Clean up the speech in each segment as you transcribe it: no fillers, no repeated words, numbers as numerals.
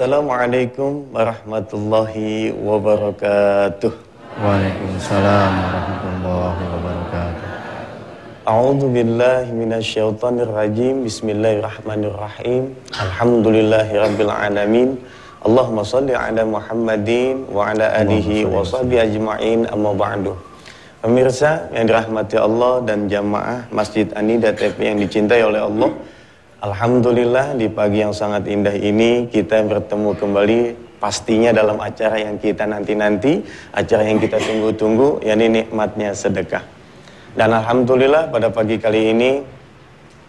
Assalamualaikum warahmatullahi wabarakatuh. Waalaikumsalam warahmatullahi wabarakatuh. A'udzu billahi minasyaitonir rajim. Bismillahirrahmanirrahim. Alhamdulillahirabbil alamin. Allahumma shalli ala Muhammadin wa ala alihi wa sahbihi ajmain. Amma ba'du. Pemirsa yang dirahmati Allah dan jamaah Masjid An-Nida TV yang dicintai oleh Allah, alhamdulillah di pagi yang sangat indah ini kita bertemu kembali, pastinya dalam acara yang kita nanti-nanti, acara yang kita tunggu-tunggu, yakni nikmatnya sedekah. Dan alhamdulillah pada pagi kali ini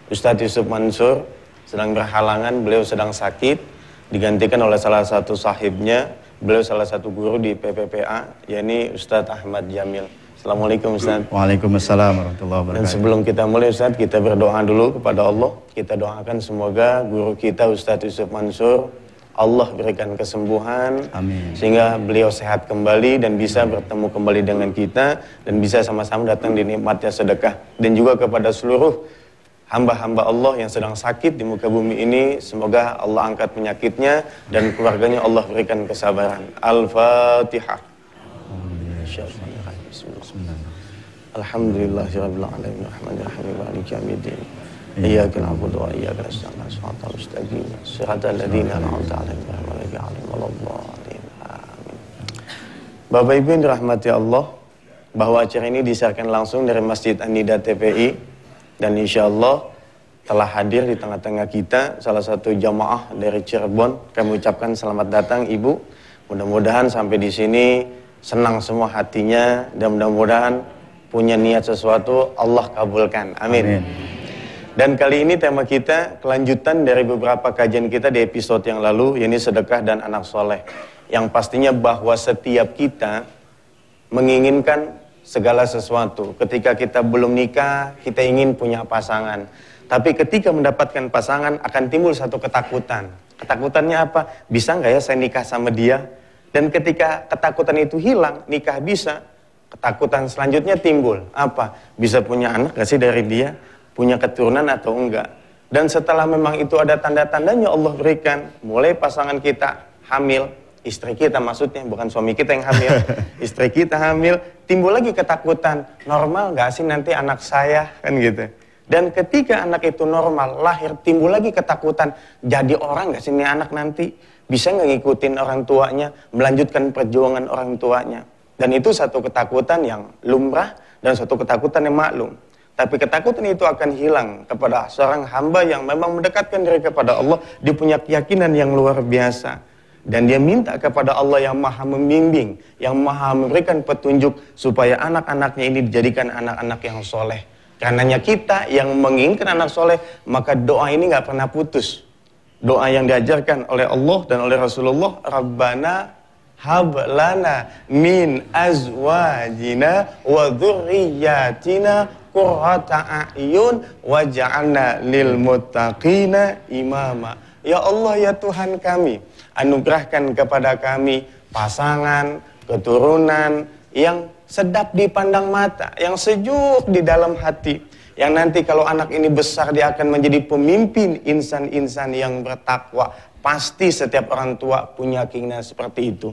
Ustadz Yusuf Mansur sedang berhalangan, beliau sedang sakit, digantikan oleh salah satu sahibnya, beliau salah satu guru di PPPA, yakni Ustadz Ahmad Jamil. Assalamualaikum Ustaz. Waalaikumsalam warahmatullahi wabarakatuh. Dan sebelum kita mulai Ustaz, kita berdoa dulu kepada Allah. Kita doakan semoga guru kita Ustaz Yusuf Mansur, Allah berikan kesembuhan. Amin. Sehingga beliau sehat kembali dan bisa bertemu kembali dengan kita. Dan bisa sama-sama datang di nikmatnya sedekah. Dan juga kepada seluruh hamba-hamba Allah yang sedang sakit di muka bumi ini, semoga Allah angkat penyakitnya dan keluarganya Allah berikan kesabaran. Al-Fatihah. Alhamdulillahirabbil alamin arrahmanirrahim maliki yaumiddin. Iyyaka na'budu wa iyyaka nasta'in ihdinas mustaqim shiratal ladzina an'amta 'alaihim ghairil maghdubi 'alaihim. Amin. Bapak Ibu yang dirahmati Allah, bahwa acara ini disiarkan langsung dari Masjid An-Nida TPI dan insyaallah telah hadir di tengah-tengah kita salah satu jamaah dari Cirebon. Kami ucapkan selamat datang Ibu. Mudah-mudahan sampai di sini senang semua hatinya dan mudah-mudahan punya niat sesuatu, Allah kabulkan. Amin. Dan kali ini tema kita kelanjutan dari beberapa kajian kita di episode yang lalu, yakni sedekah dan anak soleh. Yang pastinya bahwa setiap kita menginginkan segala sesuatu. Ketika kita belum nikah, kita ingin punya pasangan. Tapi ketika mendapatkan pasangan akan timbul satu ketakutan. Ketakutannya apa? Bisa nggak ya saya nikah sama dia? Dan ketika ketakutan itu hilang, nikah bisa. Ketakutan selanjutnya timbul, apa? Bisa punya anak gak sih dari dia? Punya keturunan atau enggak? Dan setelah memang itu ada tanda-tandanya Allah berikan, mulai pasangan kita hamil, istri kita maksudnya, bukan suami kita yang hamil, istri kita hamil, timbul lagi ketakutan, normal gak sih nanti anak saya? Kan gitu. Dan ketika anak itu normal, lahir, timbul lagi ketakutan, jadi orang gak sih ini anak nanti? Bisa gak ngikutin orang tuanya, melanjutkan perjuangan orang tuanya? Dan itu satu ketakutan yang lumrah dan satu ketakutan yang maklum. Tapi ketakutan itu akan hilang kepada seorang hamba yang memang mendekatkan diri kepada Allah. Dia punya keyakinan yang luar biasa. Dan dia minta kepada Allah yang maha membimbing, yang maha memberikan petunjuk supaya anak-anaknya ini dijadikan anak-anak yang soleh. Karenanya kita yang menginginkan anak soleh, maka doa ini gak pernah putus. Doa yang diajarkan oleh Allah dan oleh Rasulullah, Rabbana hab lana min azwajina wa dzurriyyatina qurrata a'yun waj'alna lil muttaqina imama. Ya Allah, ya Tuhan kami, anugerahkan kepada kami pasangan, keturunan yang sedap dipandang mata, yang sejuk di dalam hati, yang nanti kalau anak ini besar dia akan menjadi pemimpin insan-insan yang bertakwa. Pasti setiap orang tua punya keinginan seperti itu.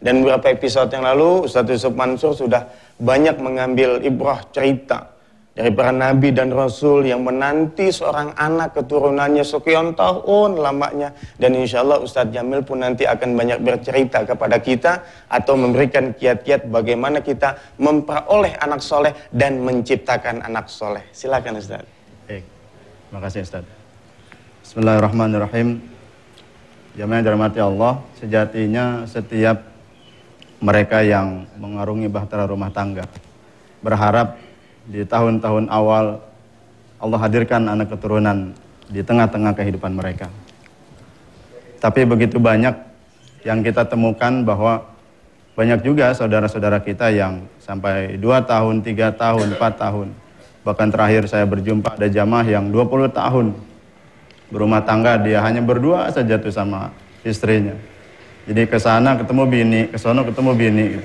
Dan beberapa episode yang lalu Ustadz Yusuf Mansur sudah banyak mengambil ibrah cerita dari para nabi dan rasul yang menanti seorang anak keturunannya sekian tahun lamanya. Dan insya Allah Ustadz Jamil pun nanti akan banyak bercerita kepada kita atau memberikan kiat-kiat bagaimana kita memperoleh anak soleh dan menciptakan anak soleh. Silakan Ustadz. Baik, terima kasih Ustadz. Bismillahirrahmanirrahim. Jamaah yang dirahmati Allah, sejatinya setiap mereka yang mengarungi bahtera rumah tangga berharap di tahun-tahun awal Allah hadirkan anak keturunan di tengah-tengah kehidupan mereka. Tapi begitu banyak yang kita temukan bahwa banyak juga saudara-saudara kita yang sampai 2 tahun, 3 tahun, 4 tahun. Bahkan terakhir saya berjumpa ada jamaah yang 20 tahun berumah tangga, dia hanya berdua saja tuh sama istrinya. Jadi ke sana ketemu bini, ke sana ketemu bini.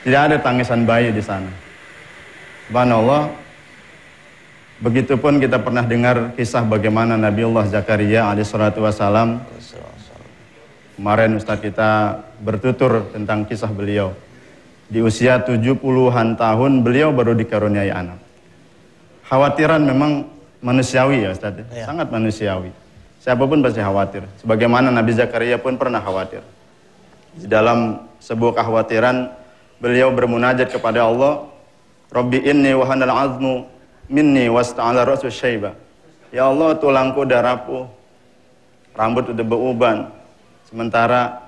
Tidak ada tangisan bayi di sana. Subhanallah. Begitupun kita pernah dengar kisah bagaimana Nabiullah Zakaria alaihissalatu wassalam Kemarin Ustadz kita bertutur tentang kisah beliau. Di usia 70-an tahun beliau baru dikaruniai anak. Khawatiran memang manusiawi ya Ustadz, ya. Sangat manusiawi. Siapapun pasti khawatir. Sebagaimana Nabi Zakaria pun pernah khawatir. Di dalam sebuah kekhawatiran, beliau bermunajat kepada Allah, Rabbi inni wahanal azmu minni wasta'ala ra'su syaiba. Ya Allah, tulangku udah rapuh, rambut udah beruban, sementara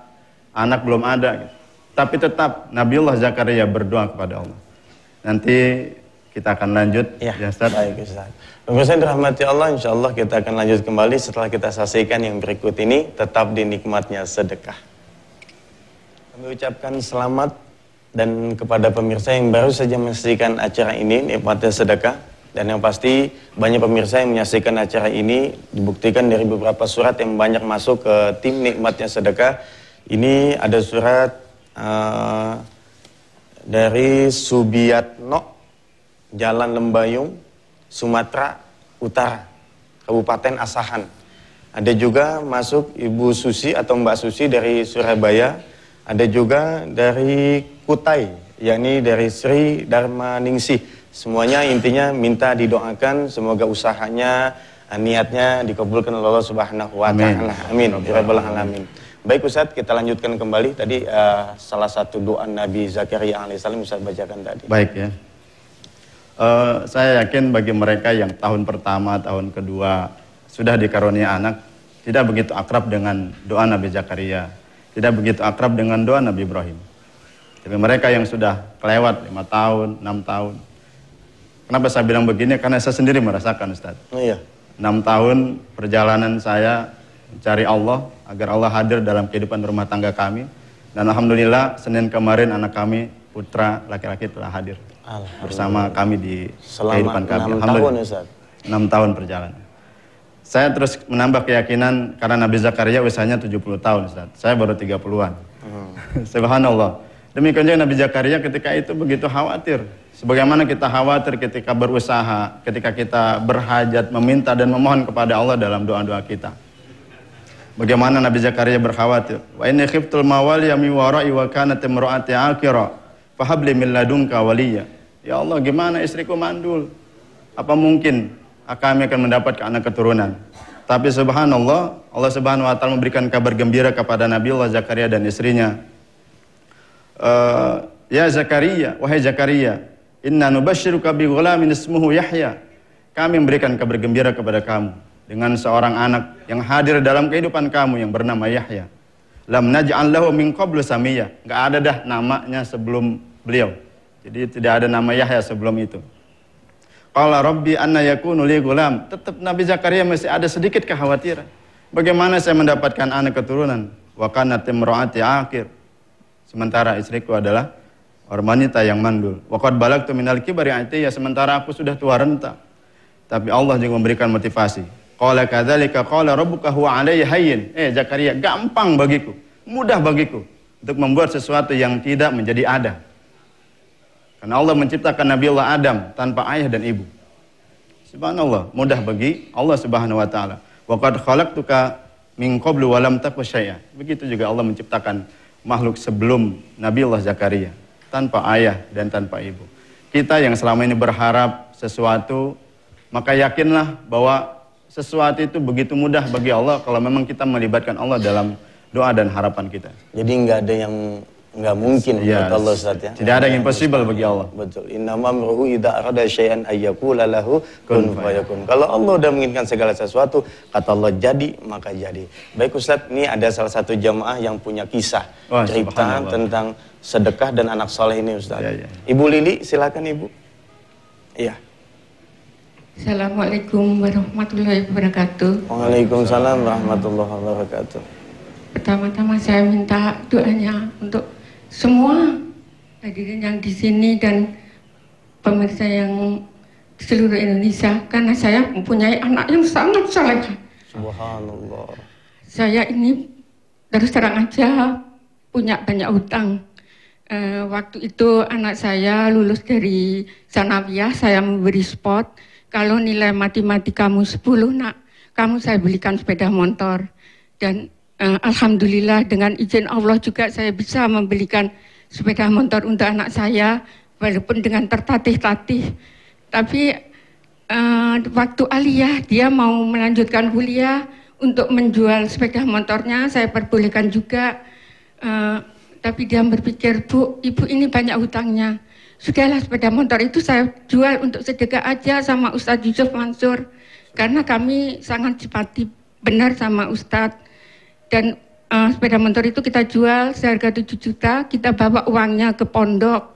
anak belum ada. Gitu. Tapi tetap Nabiullah Zakaria berdoa kepada Allah. Nanti kita akan lanjut. Ya Ustaz. Baik Ustaz. Pemirsa yang dirahmati Allah, insya Allah kita akan lanjut kembali setelah kita saksikan yang berikut ini. Tetap di nikmatnya sedekah. Kami ucapkan selamat dan kepada pemirsa yang baru saja menyaksikan acara ini, nikmatnya sedekah. Dan yang pasti banyak pemirsa yang menyaksikan acara ini dibuktikan dari beberapa surat yang banyak masuk ke tim nikmatnya sedekah. Ini ada surat dari Subiatno, Jalan Lembayung, Sumatera Utara, Kabupaten Asahan. Ada juga masuk Ibu Susi atau Mbak Susi dari Surabaya. Ada juga dari Kutai, yakni dari Sri Darmaningsih. Semuanya intinya minta didoakan semoga usahanya, niatnya dikabulkan oleh Allah Subhanahu wa taala. Amin. Ya rabbal alamin. Baik Ustaz, kita lanjutkan kembali tadi salah satu doa Nabi Zakaria alaihissalam Ustaz bacakan tadi. Baik ya. Saya yakin bagi mereka yang tahun pertama, tahun kedua sudah dikarunia anak, tidak begitu akrab dengan doa Nabi Zakaria, tidak begitu akrab dengan doa Nabi Ibrahim. Tapi mereka yang sudah kelewat 5 tahun, 6 tahun. Kenapa saya bilang begini? Karena saya sendiri merasakan Ustaz. Oh iya. 6 tahun perjalanan saya mencari Allah agar Allah hadir dalam kehidupan rumah tangga kami. Dan Alhamdulillah Senin kemarin anak kami, putra laki-laki telah hadir bersama kami di kehidupan kami. Alhamdulillah. 6 tahun perjalanan. Saya terus menambah keyakinan karena Nabi Zakaria usianya 70 tahun Ustaz. Saya baru 30-an. Subhanallah. Demikian juga Nabi Zakaria ketika itu begitu khawatir. Sebagaimana kita khawatir ketika berusaha, ketika kita berhajat, meminta dan memohon kepada Allah dalam doa-doa kita. Bagaimana Nabi Zakaria berkhawatir. Wa inni khiftul mawaliya min wara'i wa kanat imra'ati aqira fa habli min ladunka waliya. Ya Allah, gimana istriku mandul? Apa mungkin kami akan mendapatkan anak keturunan? Tapi subhanallah, Allah Subhanahu wa taala memberikan kabar gembira kepada Nabiullah Zakaria dan istrinya. Ya Zakaria, wahai Zakaria, inna nubashiruka bi ghulamin ismuhu Yahya. Kami memberikan kabar gembira kepada kamu dengan seorang anak yang hadir dalam kehidupan kamu yang bernama Yahya. Lam naj'al lahu min qablu samiyya. Enggak ada dah namanya sebelum beliau. Jadi tidak ada nama Yahya sebelum itu. Qala rabbi anna yakunu li ghulam. Tetap Nabi Zakaria masih ada sedikit kekhawatiran. Bagaimana saya mendapatkan anak keturunan? Wa kanat imra'ati aqir. Sementara istriku adalah orang wanita yang mandul. Waqad balagtu minal kibari atiyya, sementara aku sudah tua renta. Tapi Allah juga memberikan motivasi. Qala kadzalika qala rabbuka huwa 'alayya hayyin. Zakaria, gampang bagiku, mudah bagiku untuk membuat sesuatu yang tidak menjadi ada. Karena Allah menciptakan Nabiullah Adam tanpa ayah dan ibu. Subhanallah, mudah bagi Allah Subhanahu wa taala. Wa qad khalaqtuka min qablu wa lam taku syai'a. Begitu juga Allah menciptakan makhluk sebelum Nabiullah Zakaria, tanpa ayah dan tanpa ibu. Kita yang selama ini berharap sesuatu, maka yakinlah bahwa sesuatu itu begitu mudah bagi Allah kalau memang kita melibatkan Allah dalam doa dan harapan kita. Jadi nggak ada yang nggak mungkin buat Allah Ustaz ya. Tidak ada yang impossible bagi Allah. Betul. Innama amruhu idza arada syai'an ayyaqula lahu kun fayakun. Kalau Allah udah menginginkan segala sesuatu, kata Allah jadi, maka jadi. Baik Ustaz, ini ada salah satu jamaah yang punya kisah cerita tentang sedekah dan anak soleh ini Ustaz. Ya. Ibu Lili, silakan Ibu. Iya. Assalamualaikum warahmatullahi wabarakatuh. Waalaikumsalam warahmatullahi wabarakatuh. Pertama-tama saya minta doanya untuk semua hadirin yang di sini dan pemirsa yang di seluruh Indonesia, karena saya mempunyai anak yang sangat saleh. Subhanallah. Saya ini terus terang aja punya banyak hutang. Waktu itu anak saya lulus dari Sanawiyah, saya memberi spot. Kalau nilai matematika kamu 10 nak, kamu saya belikan sepeda motor. Dan Alhamdulillah dengan izin Allah juga saya bisa membelikan sepeda motor untuk anak saya, walaupun dengan tertatih-tatih. Tapi waktu aliyah dia mau melanjutkan kuliah untuk menjual sepeda motornya, saya perbolehkan juga. Tapi dia berpikir, Bu, ibu ini banyak hutangnya. Sudahlah sepeda motor itu saya jual untuk sedekah aja sama Ustadz Yusuf Mansur. Karena kami sangat simpati benar sama Ustadz. Dan sepeda motor itu kita jual seharga 7 juta, kita bawa uangnya ke pondok.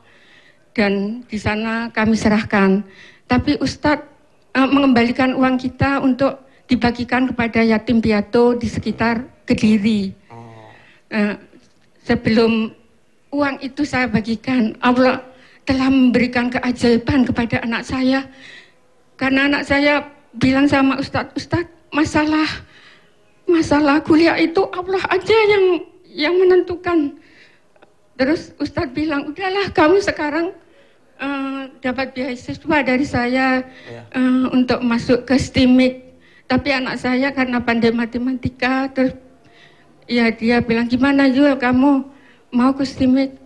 Dan di sana kami serahkan. Tapi Ustadz mengembalikan uang kita untuk dibagikan kepada yatim piatu di sekitar Kediri. Sebelum uang itu saya bagikan, Allah telah memberikan keajaiban kepada anak saya. Karena anak saya bilang sama Ustadz, Ustadz, masalah kuliah itu Allah aja yang menentukan. Terus Ustadz bilang, udahlah kamu sekarang dapat beasiswa dari saya untuk masuk ke STIMIK. Tapi anak saya karena pandai matematika, terus ya dia bilang, gimana Yul, kamu mau ke STIMIK?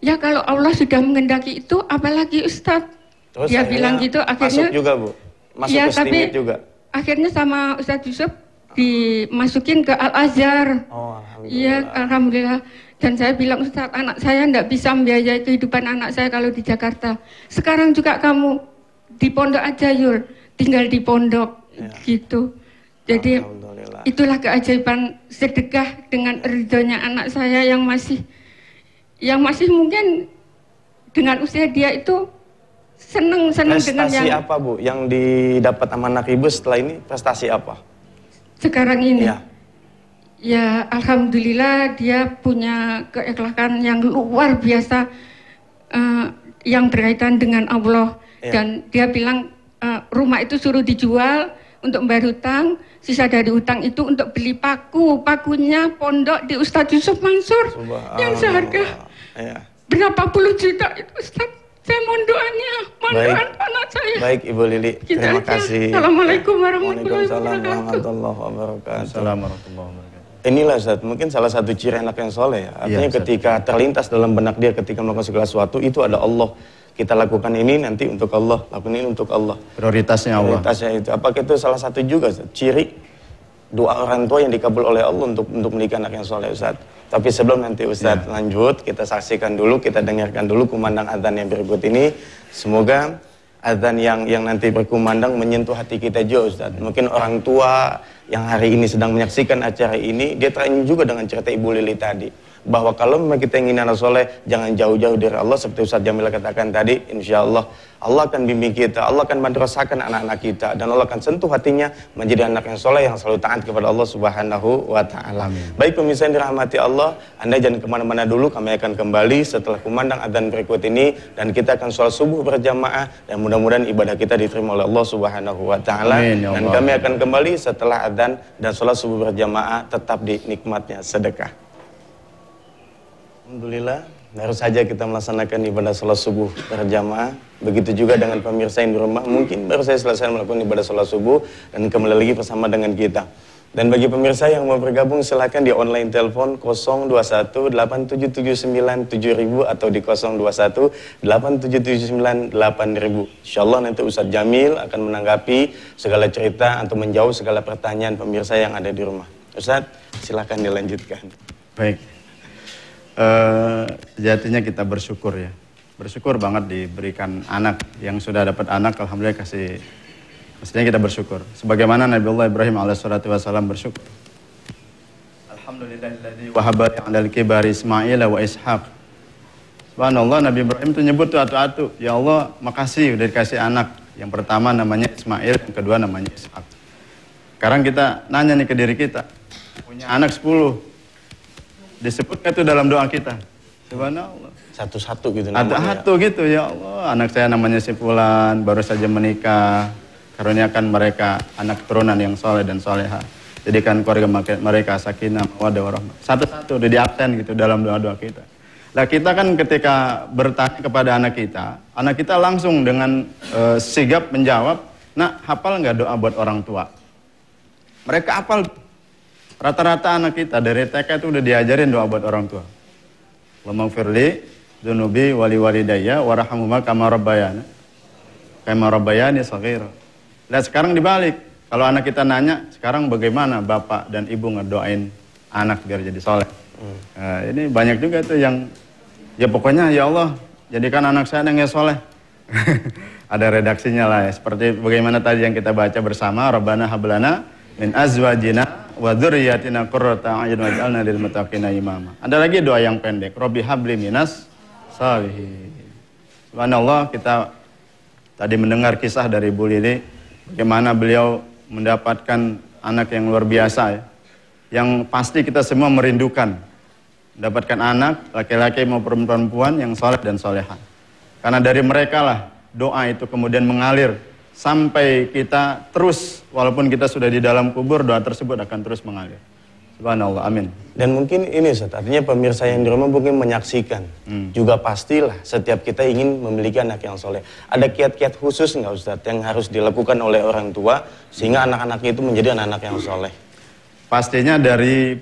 Ya kalau Allah sudah mengendaki itu, apalagi Ustadz. Terus dia bilang gitu, akhirnya masuk juga Bu? Masuk ya, ke STIMIK juga? Akhirnya sama Ustadz Yusuf dimasukin ke Al-Azhar. Oh, alhamdulillah. Iya, alhamdulillah. Dan saya bilang, Ustadz, anak saya tidak bisa membiayai kehidupan anak saya kalau di Jakarta. Sekarang juga kamu di pondok aja Yul, tinggal di pondok gitu. Jadi itulah keajaiban sedekah dengan ridhonya anak saya yang masih mungkin dengan usia dia itu seneng dengan yang. Prestasi apa Bu yang didapat sama anak Ibu setelah ini? Prestasi apa? Sekarang ini? Ya alhamdulillah dia punya keikhlasan yang luar biasa yang berkaitan dengan Allah. Dan dia bilang rumah itu suruh dijual untuk membayar hutang, sisa dari hutang itu untuk beli pakunya pondok di Ustadz Yusuf Mansur yang seharga berapa puluh juta itu Ustadz. Saya mohon doanya, mohon doa anak saya. Baik Ibu Lili, terima kasih. Assalamualaikum warahmatullahi wabarakatuh. Assalamualaikum. Inilah Ustaz, mungkin salah satu ciri anak yang soleh. Artinya ketika terlintas dalam benak dia ketika melakukan segala sesuatu, itu ada Allah. Kita lakukan ini nanti untuk Allah, lakukan ini untuk Allah. Prioritasnya Allah. Prioritasnya itu. Apakah itu salah satu juga Ustaz, ciri doa orang tua yang dikabul oleh Allah untuk menikah anak yang soleh Ustaz. Tapi sebelum nanti Ustaz lanjut, kita saksikan dulu, kita dengarkan dulu kumandang adzan yang berikut ini. Semoga adzan yang nanti berkumandang menyentuh hati kita juga Ustaz. Mungkin orang tua yang hari ini sedang menyaksikan acara ini, dia terenyuh juga dengan cerita Ibu Lili tadi. Bahwa kalau memang kita ingin anak soleh, jangan jauh-jauh dari Allah. Seperti Ustaz Jamil katakan tadi, insya Allah Allah akan bimbing kita, Allah akan madrasahkan anak-anak kita, dan Allah akan sentuh hatinya menjadi anak yang soleh yang selalu taat kepada Allah Subhanahu wa Ta'ala. Baik pemirsa yang dirahmati Allah, Anda jangan kemana-mana dulu, kami akan kembali setelah kumandang adzan berikut ini, dan kita akan sholat subuh berjamaah, dan mudah-mudahan ibadah kita diterima oleh Allah Subhanahu wa Ta'ala. Dan kami akan kembali setelah adzan dan sholat subuh berjamaah, tetap di nikmatnya sedekah. Alhamdulillah, baru saja kita melaksanakan ibadah sholat subuh berjamaah. Begitu juga dengan pemirsa yang di rumah, mungkin baru saya selesai melakukan ibadah sholat subuh dan kembali lagi bersama dengan kita. Dan bagi pemirsa yang mau bergabung, silakan di online telepon 021 8779 7000 atau di 021 8779 8000. Insyaallah nanti Ustadz Jamil akan menanggapi segala cerita atau menjawab segala pertanyaan pemirsa yang ada di rumah. Ustadz, silakan dilanjutkan. Baik. Sejatinya kita bersyukur ya. Bersyukur banget diberikan anak. Yang sudah dapat anak, alhamdulillah mestinya kita bersyukur. Sebagaimana Nabiullah Ibrahim alaihissalatu wassalam bersyukur. Alhamdulillahilladzi wahaba li 'alal kibari Ismail wa Ishaq. Subhanallah, Nabi Ibrahim itu nyebut tuh atu-atu, ya Allah makasih udah dikasih anak. Yang pertama namanya Ismail, yang kedua namanya Ishaq. Sekarang kita nanya nih ke diri kita, punya anak 10. Disebutkan itu dalam doa kita. Subhanallah. Satu-satu gitu namanya. Satu-satu gitu, ya Allah. Anak saya namanya si Fulan, baru saja menikah. Karuniakan mereka anak turunan yang soleh dan soleha. Jadikan keluarga mereka sakinah, mawaddah warahmah. Satu-satu udah diabsen gitu dalam doa-doa kita. Nah kita kan ketika bertanya kepada anak kita langsung dengan sigap menjawab, nak hafal nggak doa buat orang tua? Mereka hafal. Rata-rata anak kita dari TK itu udah diajarin doa buat orang tua. Allahumma firli dzunubi wali walidayya warhamhuma kama rabbayani shaghira. Lihat sekarang dibalik. Kalau anak kita nanya, sekarang bagaimana bapak dan ibu ngedoain anak biar jadi soleh? Nah, ini banyak juga tuh yang, ya pokoknya ya Allah, jadikan anak saya yang soleh. Ada redaksinya lah ya. Seperti bagaimana tadi yang kita baca bersama, Rabbana hablana min azwajina wa dzurriyyatina qurrata a'yun waj'alna lil muttaqina imama. Ada lagi doa yang pendek, Robbi habli minas shalihin. Subhanallah, kita tadi mendengar kisah dari Bu Lili, bagaimana beliau mendapatkan anak yang luar biasa ya. Yang pasti kita semua merindukan mendapatkan anak, laki-laki maupun perempuan yang soleh dan soleha. Karena dari mereka lah doa itu kemudian mengalir sampai kita terus, walaupun kita sudah di dalam kubur, doa tersebut akan terus mengalir. Subhanallah, amin. Dan mungkin ini Ustaz, artinya pemirsa yang di rumah mungkin menyaksikan. Juga pastilah setiap kita ingin memiliki anak yang soleh. Ada kiat-kiat khusus nggak Ustaz yang harus dilakukan oleh orang tua sehingga anak-anak itu menjadi anak-anak yang soleh? Pastinya dari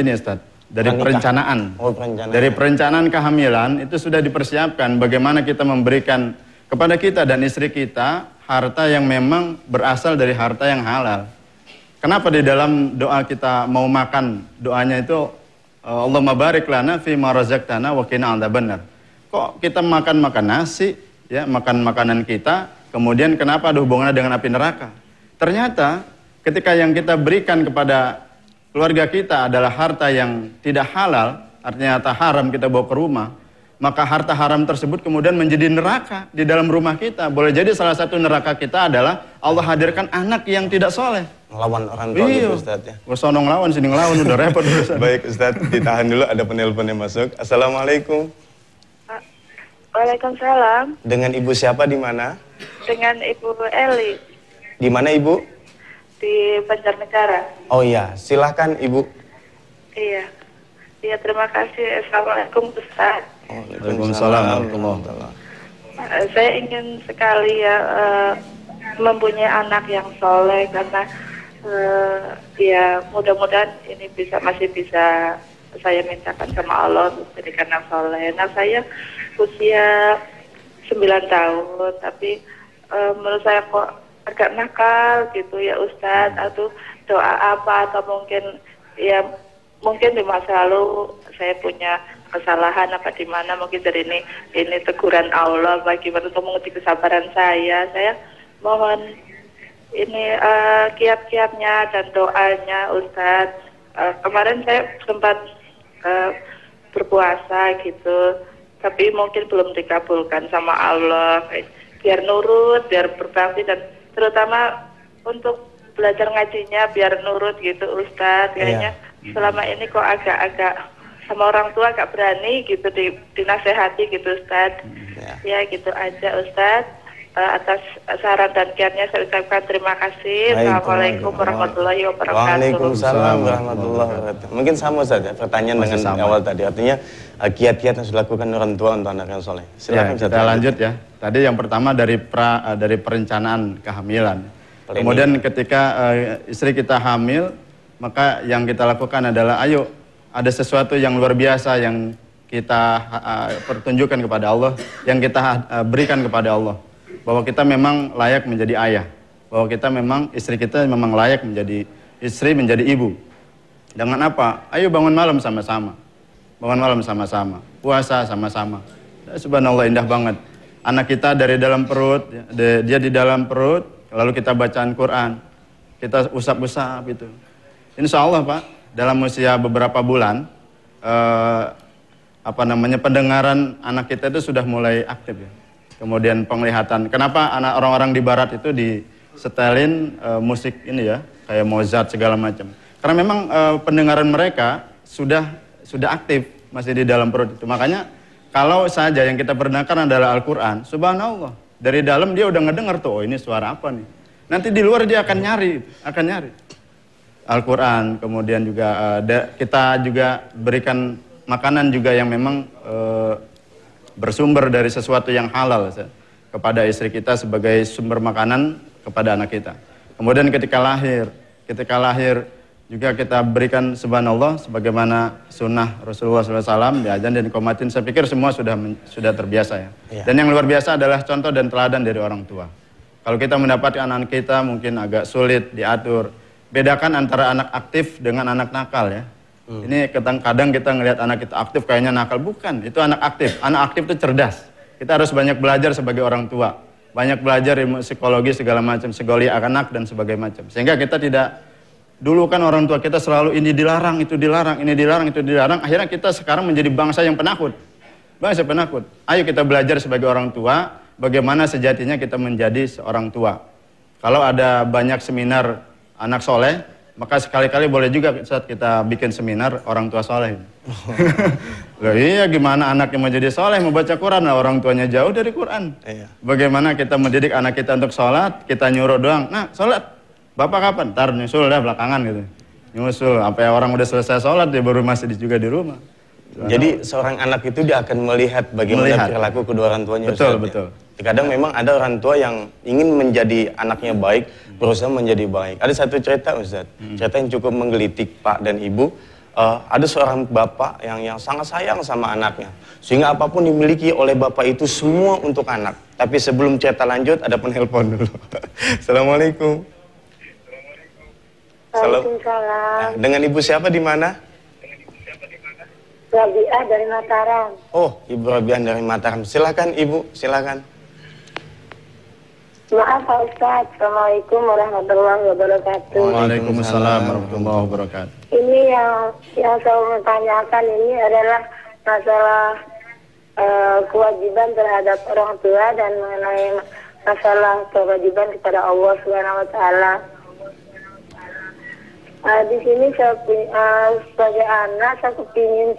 ini Ustaz, dari perencanaan. Oh, perencanaan. Dari perencanaan kehamilan itu sudah dipersiapkan bagaimana kita memberikan kepada kita dan istri kita harta yang memang berasal dari harta yang halal. Kenapa di dalam doa kita mau makan, doanya itu Allahumma barik lana fi ma razaqtana wa qina adzabannar. Kok kita makan nasi, ya, makan makanan kita, kemudian kenapa ada hubungannya dengan api neraka? Ternyata ketika yang kita berikan kepada keluarga kita adalah harta yang tidak halal, artinya harta haram kita bawa ke rumah, maka harta haram tersebut kemudian menjadi neraka di dalam rumah kita. Boleh jadi salah satu neraka kita adalah Allah hadirkan anak yang tidak soleh. Ngelawan orang tua gitu Ustaz ya. Sonong lawan, sini ngelawan, udah repot. Baik Ustaz, ditahan dulu, ada penelpon yang masuk. Assalamualaikum. Waalaikumsalam. Dengan Ibu siapa di mana? Dengan Ibu Eli. Di mana Ibu? Di Banjarnegara. Oh iya, silahkan Ibu. Iya. Iya, terima kasih. Assalamualaikum Ustaz. Waalaikumsalam. Saya ingin sekali ya mempunyai anak yang soleh karena ya mudah-mudahan ini masih bisa saya mintakan sama Allah untuk jadikan anak soleh. Nah, saya usia 9 tahun, tapi menurut saya kok agak nakal gitu ya Ustadz, atau doa apa, atau mungkin di masa lalu saya punya kesalahan apa di mana, mungkin dari ini teguran Allah bagaimana untuk menguji kesabaran saya mohon ini kiat-kiatnya dan doanya Ustadz. Kemarin saya sempat berpuasa gitu, tapi mungkin belum dikabulkan sama Allah. Biar nurut, biar berbakti, dan terutama untuk belajar ngajinya biar nurut gitu Ustadz. Kayaknya selama ini kok agak-agak sama orang tua agak berani gitu dinasehati gitu Ustadz. Ya gitu aja Ustadz. Atas saran dan kiatnya saya ucapkan terima kasih. Assalamualaikum warahmatullahi wabarakatuh. Waalaikumsalam warahmatullahi wabarakatuh. Mungkin sama saja pertanyaan masih dengan awal tadi, artinya kiat-kiat yang sudah dilakukan orang tua untuk anak yang soleh. Silakan ya, kita lanjut ya. Tadi yang pertama dari perencanaan kehamilan. Kemudian ketika istri kita hamil, maka yang kita lakukan adalah ayo ada sesuatu yang luar biasa yang kita pertunjukkan kepada Allah, yang kita berikan kepada Allah. Bahwa kita memang layak menjadi ayah, bahwa kita memang istri kita memang layak menjadi istri, menjadi ibu. Dengan apa? Ayo bangun malam sama-sama, puasa sama-sama. Subhanallah, indah banget. Anak kita dari dalam perut, dia di dalam perut, lalu kita bacaan Quran, kita usap-usap itu. Insya Allah Pak, dalam usia beberapa bulan, pendengaran anak kita itu sudah mulai aktif ya. Kemudian penglihatan. Kenapa anak orang-orang di barat itu disetelin musik ini ya, kayak Mozart segala macam. Karena memang pendengaran mereka sudah aktif, masih di dalam perut itu. Makanya kalau saja yang kita perdengarkan adalah Al-Quran, subhanallah, dari dalam dia udah ngedengar tuh, oh ini suara apa nih. Nanti di luar dia akan nyari Al-Quran. Kemudian juga kita juga berikan makanan juga yang memang bersumber dari sesuatu yang halal kepada istri kita sebagai sumber makanan kepada anak kita. Kemudian ketika lahir juga kita berikan subhanallah sebagaimana sunnah Rasulullah SAW diajan dan dikomatin. Saya pikir semua sudah terbiasa ya. Dan yang luar biasa adalah contoh dan teladan dari orang tua. Kalau kita mendapatkan anak kita mungkin agak sulit diatur. Bedakan antara anak aktif dengan anak nakal ya. Ini kadang kita ngelihat anak kita aktif kayaknya nakal. Bukan, itu anak aktif. Anak aktif itu cerdas. Kita harus banyak belajar sebagai orang tua. Banyak belajar ilmu psikologi segala macam, psikologi anak dan sebagainya macam. Sehingga kita tidak. Dulu kan orang tua kita selalu ini dilarang, itu dilarang, ini dilarang, itu dilarang. Akhirnya kita sekarang menjadi bangsa yang penakut. Bangsa penakut. Ayo kita belajar sebagai orang tua, bagaimana sejatinya kita menjadi seorang tua. Kalau ada banyak seminar anak soleh, maka sekali-kali boleh juga saat kita bikin seminar orang tua soleh. Loh iya, gimana anaknya mau jadi soleh, mau baca Quran, lah orang tuanya jauh dari Quran. Bagaimana kita mendidik anak kita untuk sholat, kita nyuruh doang, nah sholat. Bapak kapan? Ntar nyusul dah belakangan gitu. Nyusul, sampai orang udah selesai sholat dia baru masih juga di rumah. Jadi seorang anak itu dia akan melihat bagaimana perilaku kedua orang tuanya. Betul, betul. Kadang memang ada orang tua yang ingin menjadi anaknya baik, berusaha menjadi baik. Ada satu cerita Ustaz, cerita yang cukup menggelitik Pak dan Ibu. Ada seorang bapak yang sangat sayang sama anaknya. Sehingga apapun dimiliki oleh bapak itu semua untuk anak. Tapi sebelum cerita lanjut ada penelpon dulu. Assalamualaikum. Waalaikumsalam. Dengan Ibu siapa di mana? Rabi'ah dari Mataram. Oh, Ibu Rabi'ah dari Mataram. Silakan Ibu, silakan. Maaf Pak Ustaz. Assalamualaikum warahmatullahi wabarakatuh. Waalaikumsalam warahmatullahi wabarakatuh. Ini yang saya mau tanyakan ini adalah masalah kewajiban terhadap orang tua dan mengenai masalah kewajiban kepada Allah Subhanahu wa taala. Di sini saya sebagai anak saya kepingin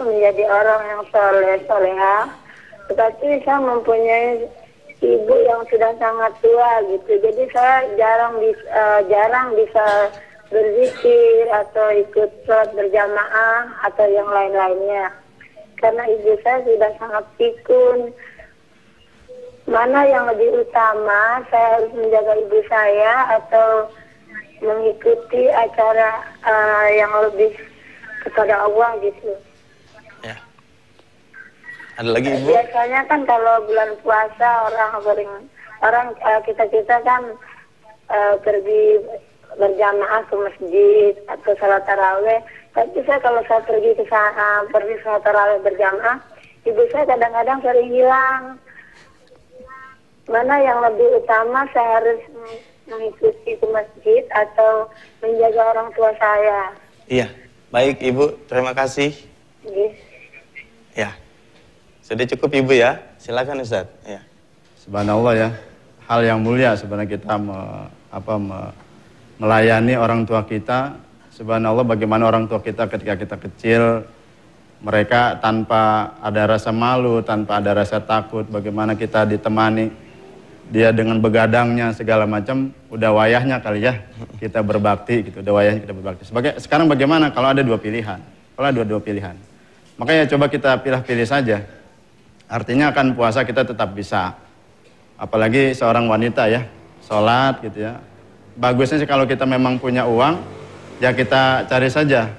menjadi orang yang soleha, tetapi saya mempunyai ibu yang sudah sangat tua gitu, jadi saya jarang bisa berzikir atau ikut sholat berjamaah atau yang lain-lainnya karena ibu saya sudah sangat pikun. Mana yang lebih utama, saya harus menjaga ibu saya atau mengikuti acara yang lebih kepada Allah gitu. Ya. Ada lagi Ibu? Biasanya kan kalau bulan puasa orang kita kan pergi berjamaah ke masjid atau salat tarawih. Tapi kalau saya pergi ke sana, pergi salat tarawih berjamaah, ibu saya kadang-kadang sering hilang. Mana yang lebih utama, saya harus mengikuti ke masjid atau menjaga orang tua saya? Iya, baik Ibu, terima kasih. Yes. Ya, sudah cukup Ibu ya, silakan Ustaz. Ya. Subhanallah ya, hal yang mulia sebenarnya kita melayani orang tua kita. Subhanallah bagaimana orang tua kita ketika kita kecil, mereka tanpa ada rasa malu, tanpa ada rasa takut, bagaimana kita ditemani. Dia dengan begadangnya segala macam, udah wayahnya kali ya kita berbakti gitu, udah wayahnya kita berbakti. Sekarang bagaimana kalau ada dua pilihan? Kalau ada dua pilihan, makanya coba kita pilih-pilih saja. Artinya akan puasa kita tetap bisa, apalagi seorang wanita ya, sholat gitu ya. Bagusnya sih kalau kita memang punya uang, ya kita cari saja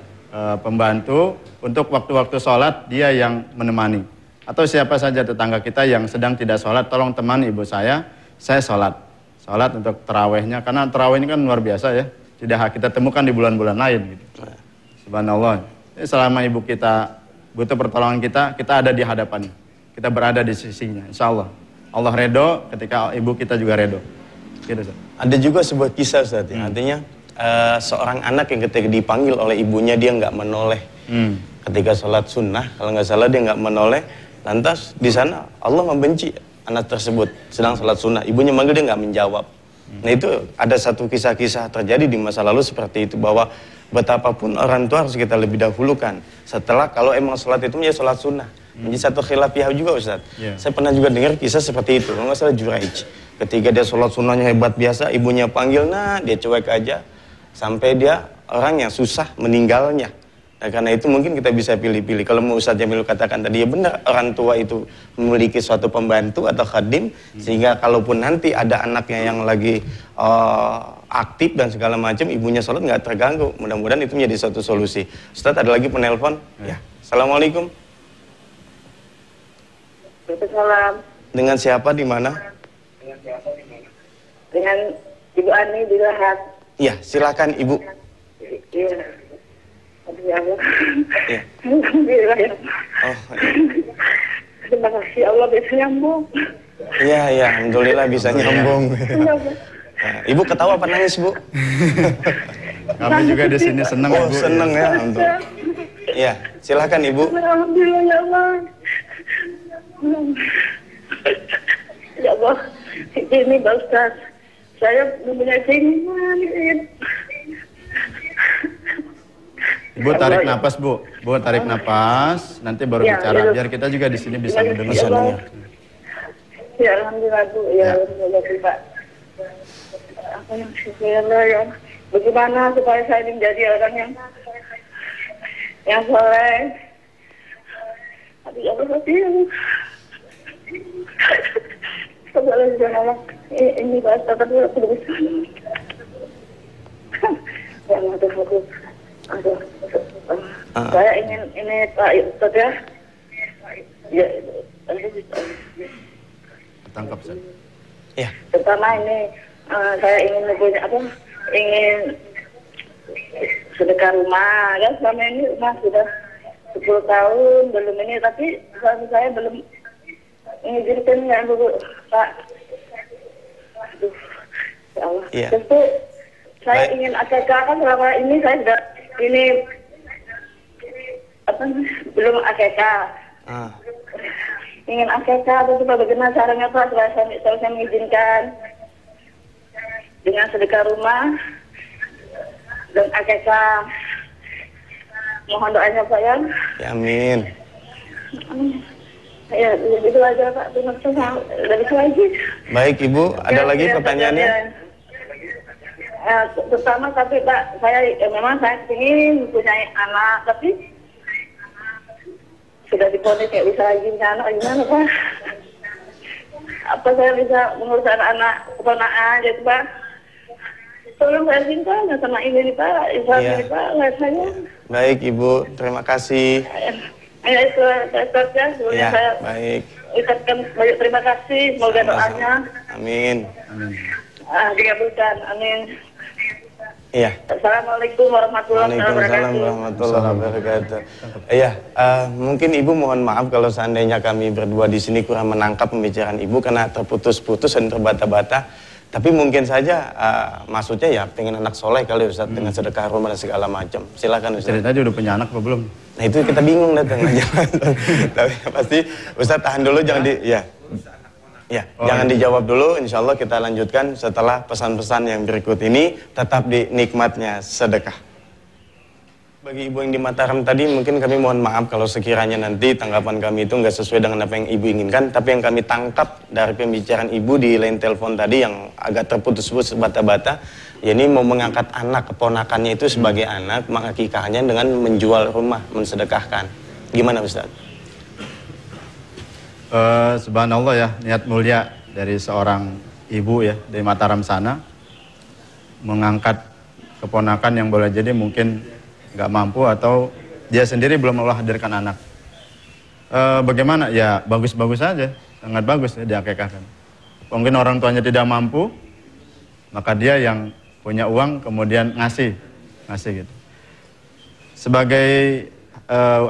pembantu untuk waktu-waktu sholat dia yang menemani. Atau siapa saja tetangga kita yang sedang tidak sholat, tolong temani ibu saya sholat untuk tarawehnya, karena taraweh ini kan luar biasa ya, tidak kita temukan di bulan-bulan lain gitu. Subhanallah. Selama ibu kita butuh pertolongan kita ada di hadapannya, kita berada di sisinya, insya Allah. Allah redho ketika ibu kita juga redho. Gitu, Ustaz. Ada juga sebuah kisah Ustaz ya, artinya seorang anak yang ketika dipanggil oleh ibunya dia nggak menoleh. Ketika sholat sunnah, kalau nggak salah dia nggak menoleh, lantas di sana Allah membenci anak tersebut sedang sholat sunnah, ibunya manggil dia nggak menjawab. Nah itu ada satu kisah-kisah terjadi di masa lalu seperti itu, bahwa betapapun orang tua harus kita lebih dahulukan setelah kalau emang sholat itu menjadi sholat sunnah. Menjadi satu khilafiyah juga Ustaz. Saya pernah juga dengar kisah seperti itu, kalau nggak salah Juraij, ketika dia sholat sunnahnya hebat biasa, ibunya panggil, nah dia cuek aja sampai dia orang yang susah meninggalnya. Nah, karena itu mungkin kita bisa pilih-pilih. Kalau mau Ustaz Jamil katakan tadi, ya benar, orang tua itu memiliki suatu pembantu atau khadim, sehingga kalaupun nanti ada anaknya yang lagi aktif dan segala macam, ibunya sholat nggak terganggu. Mudah-mudahan itu menjadi suatu solusi. Ustaz, ada lagi penelpon? Ya. Assalamualaikum. Waalaikumsalam. Dengan siapa di mana? Dengan Ibu Ani di Lahat. Ya, silakan Ibu. Iya. Aduh ya Allah. Ya. Alhamdulillah ya. Oh, Terima kasih Allah bisa nyambung. iya, iya, alhamdulillah bisa nyambung. Nah, Ibu ketawa apa nangis, Bu? Kami juga di sini senang, Oh, Bu. senang ya untuk. Ya, silakan Ibu. Alhamdulillah ya Allah. Ya Allah, ini Pak Ustaz, saya mempunyai keinginan. Ibu tarik napas, Bu. Bu tarik napas, nanti baru Ya, bicara. ya. Biar kita juga di sini bisa mendengar. Bisa dengar. Ya Alhamdulillah Bu, ya Alhamdulillah Pak. Apa yang syukurlah ya. Bagaimana supaya saya menjadi orang yang soleh. Aduh ya Allah, sebenarnya janganlah ini bahasa kedua aku bisa. Ya aduh. Saya ingin ini Pak Ustaz ya. Ya, Tangkap saja. Ya, pertama ini saya ingin punya apa? Ingin sedekah rumah. Kan selama ini rumah sudah 10 tahun belum ini, tapi suami saya belum mengizinkan ya Bu, Pak. Aduh, ya Allah. Iya. Tentu saya Baik. ingin akikah, kan selama ini saya sudah ini apa belum akikah. Ingin akikah, tentu Pak, bagaimana caranya Pak supaya saya mengizinkan dengan sedekah rumah dan akikah. Mohon doanya Pak ya. ya amin. Ya, itu aja Pak. Terima kasih. Dari itu lagi. Baik Ibu, ada lagi pertanyaannya? Pertama tapi Pak, saya memang saya ingin mempunyai anak, tapi sudah diponis nggak bisa lagi punya anak, gimana Pak? Apa saya bisa mengurus anak-anak keponakan gitu Pak? Tolong saya minta sama ini nih Pak, Islam Iya. ini Pak, saya. Baik Ibu, terima kasih. Ya itu saya ya, sebelumnya Ya, saya baik. ucapkan banyak terima kasih, semoga Sama-sama. doanya Amin. dikabulkan, amin. Iya. Assalamualaikum warahmatullahi Waalaikumsalam wabarakatuh. warahmatullahi wabarakatuh. Iya, mungkin Ibu mohon maaf kalau seandainya kami berdua di sini kurang menangkap pembicaraan Ibu karena terputus-putus dan terbata-bata. Tapi mungkin saja maksudnya ya pengen anak soleh kali Ustaz dengan sedekah rumah dan segala macam. Silakan Ustaz. Cerita dia udah punya anak apa belum? Nah itu kita bingung datang aja. Tapi pasti Ustaz tahan dulu jangan di ya. Ya, jangan dijawab dulu, insya Allah kita lanjutkan setelah pesan-pesan yang berikut ini, tetap di nikmatnya sedekah. Bagi Ibu yang di Mataram tadi, mungkin kami mohon maaf kalau sekiranya nanti tanggapan kami itu nggak sesuai dengan apa yang Ibu inginkan, tapi yang kami tangkap dari pembicaraan Ibu di line telepon tadi yang agak terputus-putus bata-bata, ya ini mau mengangkat anak keponakannya itu sebagai anak, mengakikahnya dengan menjual rumah, mensedekahkan. Gimana Ustaz? Subhanallah ya, niat mulia dari seorang ibu ya dari Mataram sana mengangkat keponakan yang boleh jadi mungkin nggak mampu atau dia sendiri belum Allah hadirkan anak. Bagaimana? Ya bagus-bagus saja, sangat bagus ya diakekahkan. Mungkin orang tuanya tidak mampu, maka dia yang punya uang kemudian ngasih gitu. Sebagai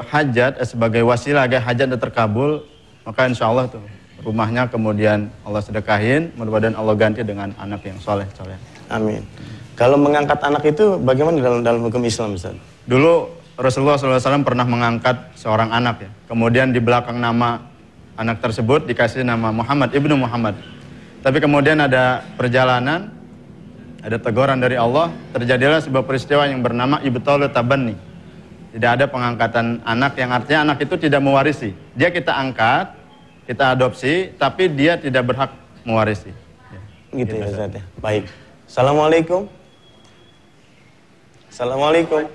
hajat, sebagai wasilah agar hajatnya terkabul, maka insya Allah tuh rumahnya kemudian Allah sedekahin, mudah-mudahan Allah ganti dengan anak yang soleh. Amin. Kalau mengangkat anak itu bagaimana dalam hukum Islam Ustaz? Dulu Rasulullah SAW pernah mengangkat seorang anak ya. Kemudian di belakang nama anak tersebut dikasih nama Muhammad, Ibnu Muhammad. Tapi kemudian ada perjalanan, ada teguran dari Allah, terjadilah sebuah peristiwa yang bernama Ibtaul Tabanni. Tidak ada pengangkatan anak yang artinya anak itu tidak mewarisi. Dia kita angkat, kita adopsi, tapi dia tidak berhak mewarisi. Gitu ya Ustaz ya. Baik. Assalamualaikum. Assalamualaikum.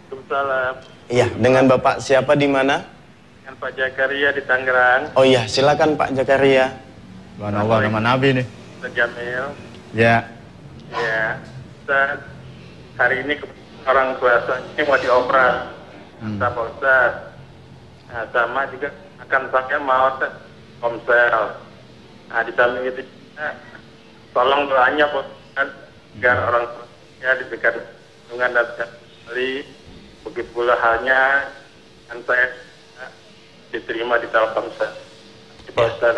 Waalaikumsalam. Iya, dengan Bapak siapa di mana? Dengan Pak Jakaria di Tangerang. Oh iya, silakan Pak Jakaria. Subhanallah, nama Nabi nih. Ustaz Jamil. Ya, Ya, Ustaz, hari ini orang tua saya ini mau dioperasi, Pak Ustaz. Nah, sama juga akan saya mau tes komsel. Nah, di samping itu tolong doanya Pak Ustaz, agar orang tuanya diberikan perlindungan dan sekali. Begitu pula halnya dan saya diterima di Telkomsel. Pak Ustaz.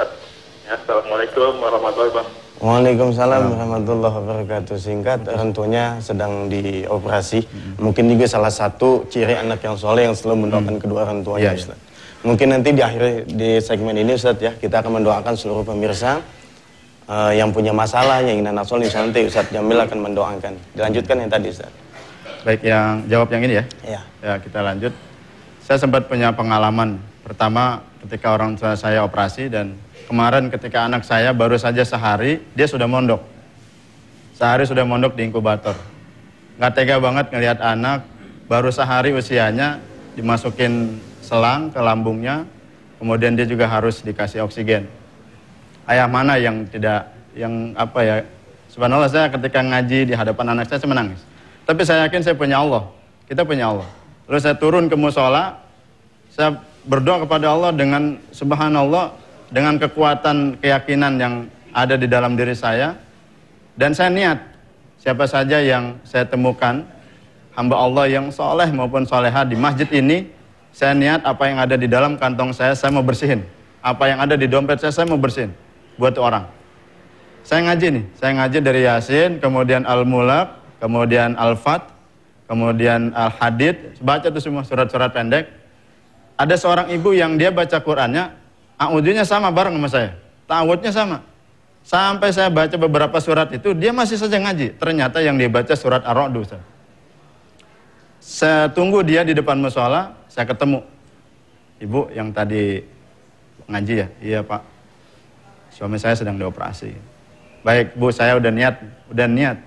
Assalamualaikum warahmatullahi wabarakatuh. Waalaikumsalam warahmatullahi wabarakatuh. Singkat, orang tuanya sedang dioperasi. Mungkin juga salah satu ciri anak yang soleh yang selalu mendoakan kedua orang tuanya, Ustaz. Mungkin nanti di akhir di segmen ini, Ustaz, ya, kita akan mendoakan seluruh pemirsa yang punya masalah, yang ingin anak soleh. Nanti Ustaz Jamil akan mendoakan. Dilanjutkan yang tadi, Ustaz. Baik, yang jawab yang ini ya. Iya. Ya, kita lanjut. Saya sempat punya pengalaman. Pertama, ketika orang tua saya operasi, dan kemarin ketika anak saya baru saja sehari, dia sudah mondok. Sehari sudah mondok di inkubator. Nggak tega banget ngelihat anak, baru sehari usianya, dimasukin selang ke lambungnya, kemudian dia juga harus dikasih oksigen. Ayah mana yang tidak, yang apa ya, subhanallah, saya ketika ngaji di hadapan anak saya menangis. Tapi saya yakin saya punya Allah, kita punya Allah. Lalu saya turun ke musola, saya berdoa kepada Allah dengan subhanallah, dengan kekuatan keyakinan yang ada di dalam diri saya, dan saya niat siapa saja yang saya temukan hamba Allah yang soleh maupun soleha di masjid ini, saya niat apa yang ada di dalam kantong saya mau bersihin, apa yang ada di dompet saya mau bersihin buat orang. Saya ngaji nih, saya ngaji dari Yasin, kemudian Al-Mulk, kemudian Al-Fat, kemudian Al-Hadid, baca tuh semua surat-surat pendek. Ada seorang ibu yang dia baca Qur'annya, a'udzunya sama bareng sama saya, ta'awudnya sama. Sampai saya baca beberapa surat itu, dia masih saja ngaji. Ternyata yang dia baca surat Ar-Ra'd. Saya tunggu dia di depan mushola, saya ketemu. Ibu yang tadi ngaji ya? Iya Pak, suami saya sedang dioperasi. Baik Bu, saya udah niat.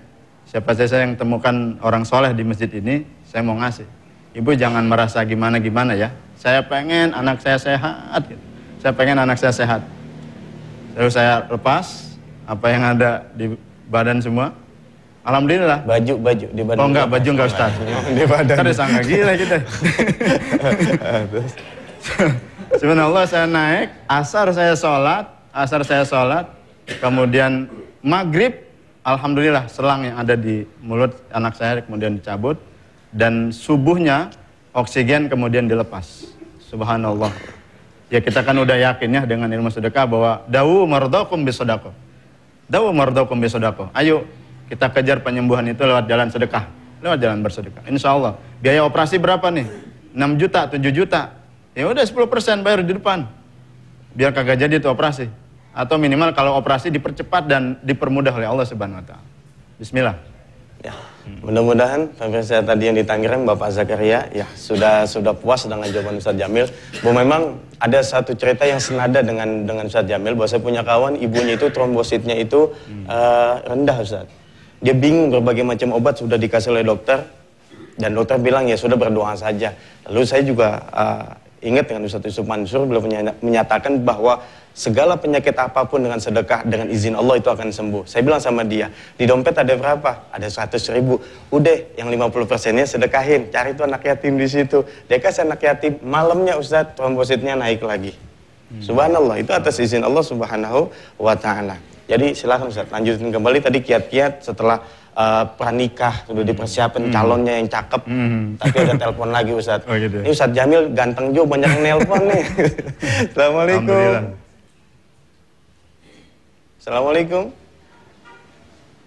Siapa saja yang temukan orang soleh di masjid ini, saya mau ngasih. Ibu jangan merasa gimana-gimana ya. Saya pengen anak saya sehat gitu. Saya pengen anak saya sehat. Lalu saya lepas apa yang ada di badan semua. Alhamdulillah. Baju di badan. Oh enggak, baju enggak Ustaz. Di badan. Kan disangka gila kita. Subhanallah, saya naik, asar saya sholat, kemudian maghrib, alhamdulillah selang yang ada di mulut anak saya kemudian dicabut, dan subuhnya oksigen kemudian dilepas. Subhanallah. Ya kita kan udah yakin ya dengan ilmu sedekah bahwa dawu mardakum bisedaqah. Dawu mardakum bisedaqah. Ayo kita kejar penyembuhan itu lewat jalan sedekah, lewat jalan bersedekah. Insya Allah. Biaya operasi berapa nih? 6 juta, 7 juta. Ya udah 10% bayar di depan. Biar kagak jadi itu operasi. Atau minimal kalau operasi dipercepat dan dipermudah oleh Allah Subhanahu wa taala. Bismillah. Ya, mudah-mudahan pemirsa tadi yang di Tangerang, Bapak Zakaria, ya sudah puas dengan jawaban Ustaz Jamil. Bahwa memang ada satu cerita yang senada dengan Ustaz Jamil, bahwa saya punya kawan, ibunya itu trombositnya itu rendah, Ustaz. Dia bingung, berbagai macam obat sudah dikasih oleh dokter, dan dokter bilang ya sudah berdoa saja. Lalu saya juga ingat dengan Ustaz Yusuf Mansur, beliau menyatakan bahwa segala penyakit apapun dengan sedekah, dengan izin Allah itu akan sembuh. Saya bilang sama dia, di dompet ada berapa? Ada 100.000. Udah, yang 50%-nya sedekahin. Cari tuh anak yatim di situ. Dia kasih anak yatim, malamnya Ustaz, trombositnya naik lagi. Subhanallah, itu atas izin Allah Subhanahu wa ta'ala. Jadi silakan Ustaz, lanjutin kembali tadi kiat-kiat setelah pranikah, sudah dipersiapkan calonnya yang cakep, tapi ada telepon lagi Ustaz. Oh, gitu. Ini Ustaz Jamil ganteng juga, banyak yang nelpon nih. Assalamualaikum.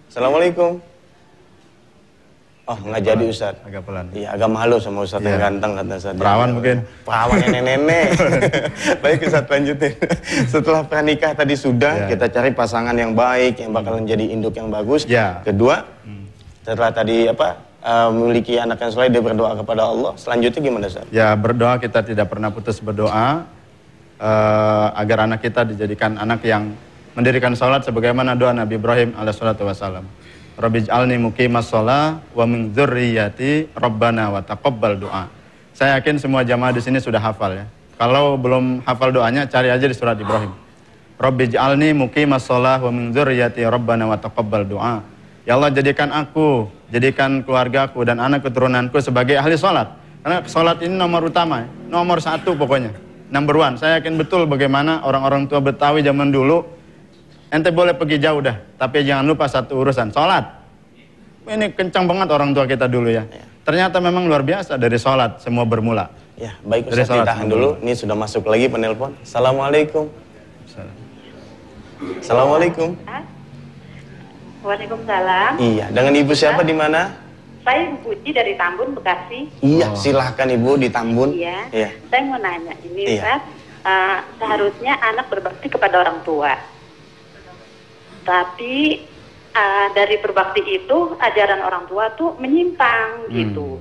Assalamualaikum. Oh, nggak jadi Ustaz. Agak pelan. Iya, agak malu sama Ustaz yang ganteng kata Ustaz. Perawan mungkin. Perawan nenek-nenek. Baik Ustaz, lanjutin. Setelah pranikah tadi sudah, kita cari pasangan yang baik, yang bakalan jadi induk yang bagus. Kedua, setelah tadi memiliki anak yang soleh, dia berdoa kepada Allah. Selanjutnya gimana Ustaz? Ya, berdoa, kita tidak pernah putus berdoa agar anak kita dijadikan anak yang mendirikan salat sebagaimana doa Nabi Ibrahim alaihissalatu wassalam. Rabbij'alni muqimas shalah wa min dzurriyyati rabbana wa taqabbal doa. Saya yakin semua jamaah di sini sudah hafal ya. Kalau belum hafal doanya, cari aja di surat Ibrahim. Rabbij'alni muqimas shalah wa min dzurriyyati rabbana wa taqabbal doa. Ya Allah, jadikan aku, jadikan keluargaku dan anak keturunanku sebagai ahli sholat. Karena sholat ini nomor utama, nomor satu pokoknya. Number one. Saya yakin betul bagaimana orang-orang tua Betawi zaman dulu. Ente boleh pergi jauh dah, tapi jangan lupa satu urusan, sholat. Ini kencang banget orang tua kita dulu ya. Ternyata memang luar biasa, dari sholat semua bermula. Ya, baik Ustaz, ditahan dulu. Ini sudah masuk lagi penelpon. Assalamualaikum. Assalamualaikum. Waalaikumsalam. Iya, dengan Ibu siapa di mana? Saya Ibu Puji dari Tambun, Bekasi. Iya, silahkan Ibu di Tambun. Iya. Saya mau nanya, ini Ustaz, seharusnya anak berbakti kepada orang tua. Tapi dari berbakti itu, ajaran orang tua tuh menyimpang gitu.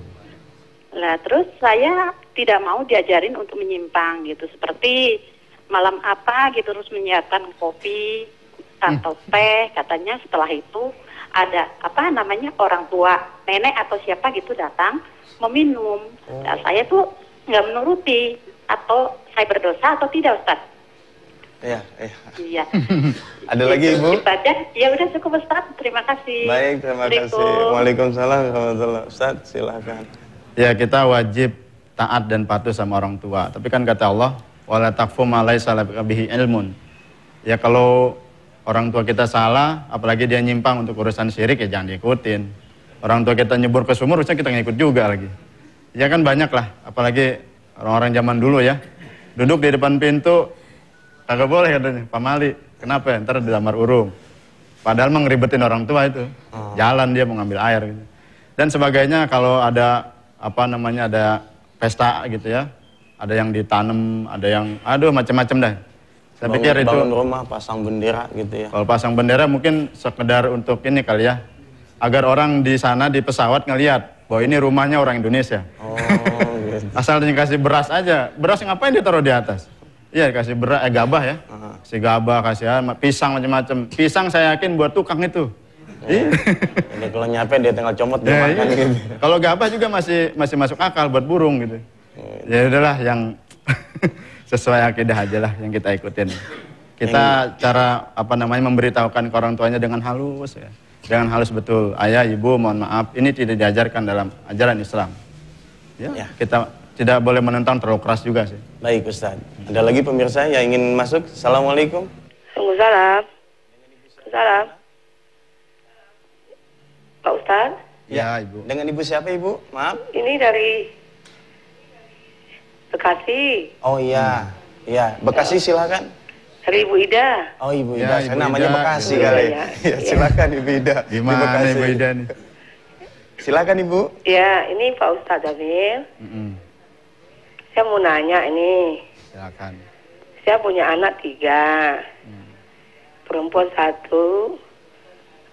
Nah, terus saya tidak mau diajarin untuk menyimpang gitu. Seperti malam apa gitu, terus menyiapkan kopi atau teh, katanya setelah itu ada apa namanya orang tua, nenek atau siapa gitu datang meminum. Nah, saya tuh nggak menuruti, atau saya berdosa atau tidak, Ustaz? Iya. Ada lagi Ibu? Ya udah cukup, Ustaz. Terima kasih. Baik, terima kasih. Waalaikumsalam warahmatullahi. Ustaz, silakan. Ya, kita wajib taat dan patuh sama orang tua. Tapi kan kata Allah, wala taqfu ma laysa laka bihi ilmun. Ya kalau orang tua kita salah, apalagi dia nyimpang untuk urusan syirik, ya jangan diikutin. Orang tua kita nyebur ke sumur, harusnya kita ngikut juga lagi. Ya kan banyak lah, apalagi orang-orang zaman dulu ya. Duduk di depan pintu, kagak boleh katanya, pamali. Kenapa ya? Ntar dilamar urung. Padahal ngeribetin orang tua itu. Jalan dia mau ngambil air gitu. Dan sebagainya, kalau ada ada pesta gitu ya. Ada yang ditanam, ada yang macam-macam dah. Saya pikir itu bangun rumah, pasang bendera gitu ya. Kalau pasang bendera mungkin sekedar untuk ini kali ya. Agar orang di sana di pesawat ngelihat bahwa ini rumahnya orang Indonesia. Gitu. Asal dikasih beras aja. Beras ngapain ditaruh di atas? Iya, kasih beras, gabah ya. Kasih gabah, kasih pisang macam-macam. Pisang saya yakin buat tukang itu. Jadi kalau nyampe dia tinggal comot dia makan gitu. Kalau gabah juga masih masuk akal buat burung gitu. Ya udahlah, yang sesuai akidah aja lah yang kita ikutin. Kita cara memberitahukan ke orang tuanya dengan halus ya. Dengan halus betul. Ayah, ibu, mohon maaf, ini tidak diajarkan dalam ajaran Islam. Ya. Kita tidak boleh menentang terlalu keras juga sih. Baik Ustaz. Ada lagi pemirsa yang ingin masuk? Assalamualaikum. Salam. Pak Ustaz? Ya, Ibu. Dengan Ibu siapa Ibu? Maaf. Ini dari Bekasi. Oh iya. Iya, Bekasi silakan. Dari Ibu Ida. Oh Ibu Ya, Ida, Ibu namanya Ida. Bekasi Ibu kali. Ida, Ya, silakan Ibu Ida. Gimana Ibu Ida nih? Silakan Ibu. Ya, ini Pak Ustaz Jamil. Saya mau nanya ini. Silakan. Saya punya anak 3. Perempuan 1,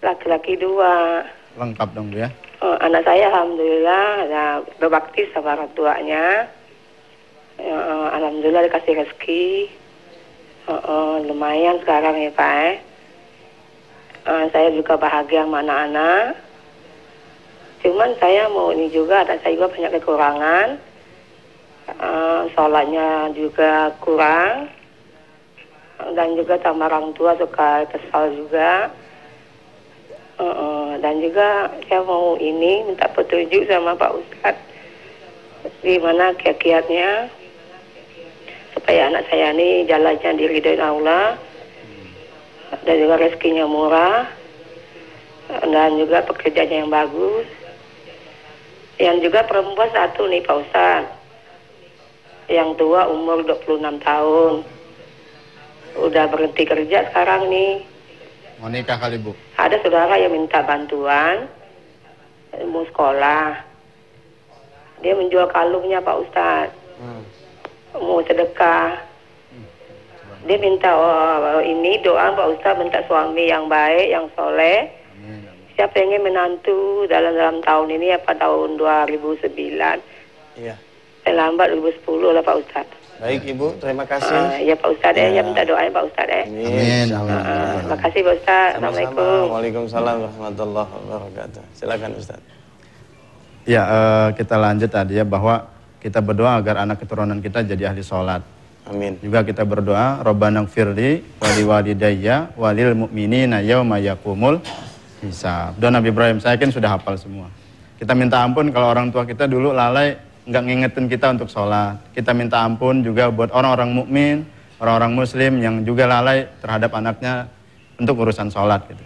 laki-laki 2. Lengkap dong Bu ya. Anak saya alhamdulillah berbakti sama orang tuanya. Alhamdulillah dikasih rezeki. Lumayan sekarang ya Pak. Saya juga bahagia sama anak-anak. Cuman saya mau ini juga, ada saya juga banyak kekurangan. Sholatnya juga kurang. Dan juga sama orang tua suka kesal juga. Dan juga saya mau ini minta petunjuk sama Pak Ustadz gimana kiat-kiatnya supaya anak saya ini jalannya diridhoin Allah dan juga rezekinya murah dan juga pekerjaannya yang bagus. Yang juga perempuan 1 nih Pak Ustadz, yang tua umur 26 tahun, udah berhenti kerja sekarang nih. Mau nikah kali Bu? Ada saudara yang minta bantuan, mau sekolah. Dia menjual kalungnya Pak Ustadz, mau sedekah. Dia minta ini doa Pak Ustadz, minta suami yang baik, yang soleh. Saya pengen menantu dalam tahun ini apa tahun 2009. Iya. Lambat 2010 lah Pak Ustadz. Baik Ibu, terima kasih. Ya Pak Ustadz ya minta doain Pak Ustadz Amin. Terima kasih Pak Ustadz. Assalamualaikum. Waalaikumsalam warahmatullahi wabarakatuh. Silakan Ustaz. Ya, kita lanjut tadi ya, bahwa kita berdoa agar anak keturunan kita jadi ahli sholat. Amin. Juga kita berdoa, Rabbana gfirli wali walidayya walil mu'minina yauma yaqumul hisab. Doa Nabi Ibrahim, saya yakin sudah hafal semua. Kita minta ampun kalau orang tua kita dulu lalai, nggak ngingetin kita untuk sholat. Kita minta ampun juga buat orang-orang mukmin, orang-orang muslim yang juga lalai terhadap anaknya untuk urusan sholat gitu.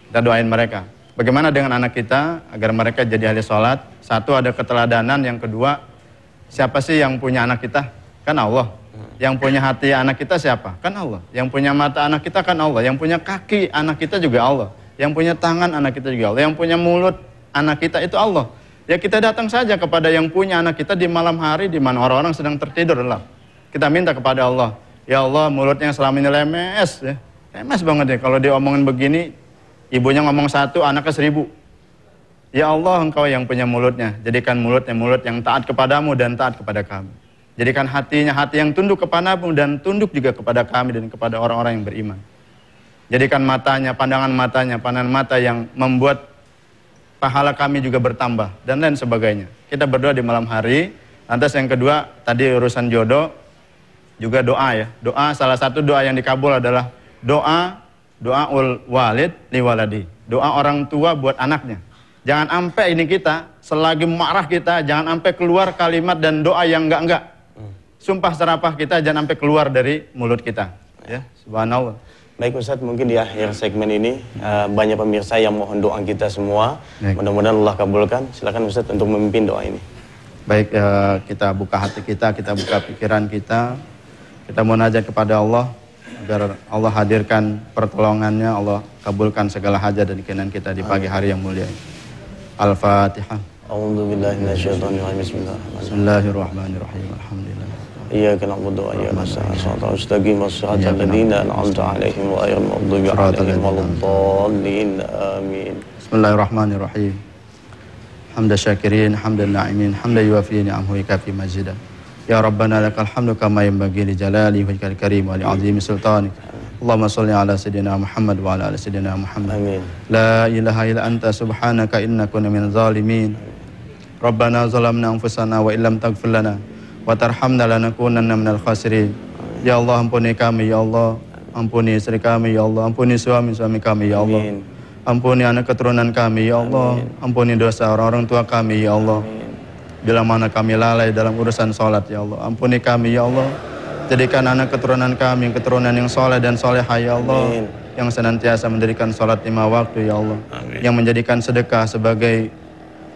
Kita doain mereka. Bagaimana dengan anak kita agar mereka jadi ahli sholat? Satu, ada keteladanan. Yang kedua, siapa sih yang punya anak kita? Kan Allah. Yang punya hati anak kita siapa? Kan Allah. Yang punya mata anak kita kan Allah. Yang punya kaki anak kita juga Allah. Yang punya tangan anak kita juga Allah. Yang punya mulut anak kita itu Allah. Ya kita datang saja kepada yang punya anak kita di malam hari di mana orang-orang sedang tertidur lah. Kita minta kepada Allah. Ya Allah, mulutnya selama ini lemes ya. Lemes banget ya kalau dia omongin begini, ibunya ngomong 1, anaknya 1000. Ya Allah, Engkau yang punya mulutnya. Jadikan mulutnya mulut yang taat kepadamu dan taat kepada kami. Jadikan hatinya hati yang tunduk kepadamu dan tunduk juga kepada kami dan kepada orang-orang yang beriman. Jadikan matanya, pandangan mata yang membuat pahala kami juga bertambah dan lain sebagainya. Kita berdoa di malam hari. Lantas yang kedua, tadi urusan jodoh, juga doa ya. Doa, salah satu doa yang dikabul adalah doaul walid li waladi. Doa orang tua buat anaknya. Jangan sampai ini kita, selagi marah kita, jangan sampai keluar kalimat dan doa yang enggak. Sumpah serapah kita jangan sampai keluar dari mulut kita. Ya, subhanallah. Baik Ustadz, mungkin di akhir segmen ini banyak pemirsa yang mohon doa kita semua. Mudah-mudahan Allah kabulkan. Silakan Ustadz untuk memimpin doa ini. Baik, kita buka hati kita buka pikiran kita munajat kepada Allah agar Allah hadirkan pertolongannya, Allah kabulkan segala hajat dan keinginan kita di pagi hari yang mulia. Al-Fatihah. A'udzubillahi minasyaitonirrajim. Bismillahirrahmanirrahim. Alhamdulillah. Iyyaka na'budu wa iyyaka nasta'in. Shiratal mustaqim, shiratal ladzina an'amta 'alaihim ghairil maghdubi 'alaihim waladdallin. Amin. Bismillahirrahmanirrahim. Hamdan syakirin, hamdan na'imin, hamdan yuwafi ni'amahu wa yukafi mazidah. Ya Rabbana lakal hamdu kama yanbaghi li jalali wajhikal karim wa li 'azimi sultanik. Allahumma shalli ala sayyidina Muhammad wa ala ali sayyidina Muhammad. Amin. La ilaha illa anta subhanaka inna kunna minadh zalimin. Rabbana zalamna anfusana wa illam taghfir lana wa tarhamna lanakunanna minal khasirin. Ya Allah, ampuni kami ya Allah, ampuni istri kami ya Allah, ampuni suami-suami kami ya Allah. Amin. Ampuni anak keturunan kami ya Allah. Ampuni dosa orang-orang tua kami ya Allah. Bila mana kami lalai dalam urusan salat ya Allah, ampuni kami ya Allah. Jadikan anak keturunan kami keturunan yang soleh dan solehah ya Allah. Amin. Yang senantiasa mendirikan salat 5 waktu ya Allah. Amin. Yang menjadikan sedekah sebagai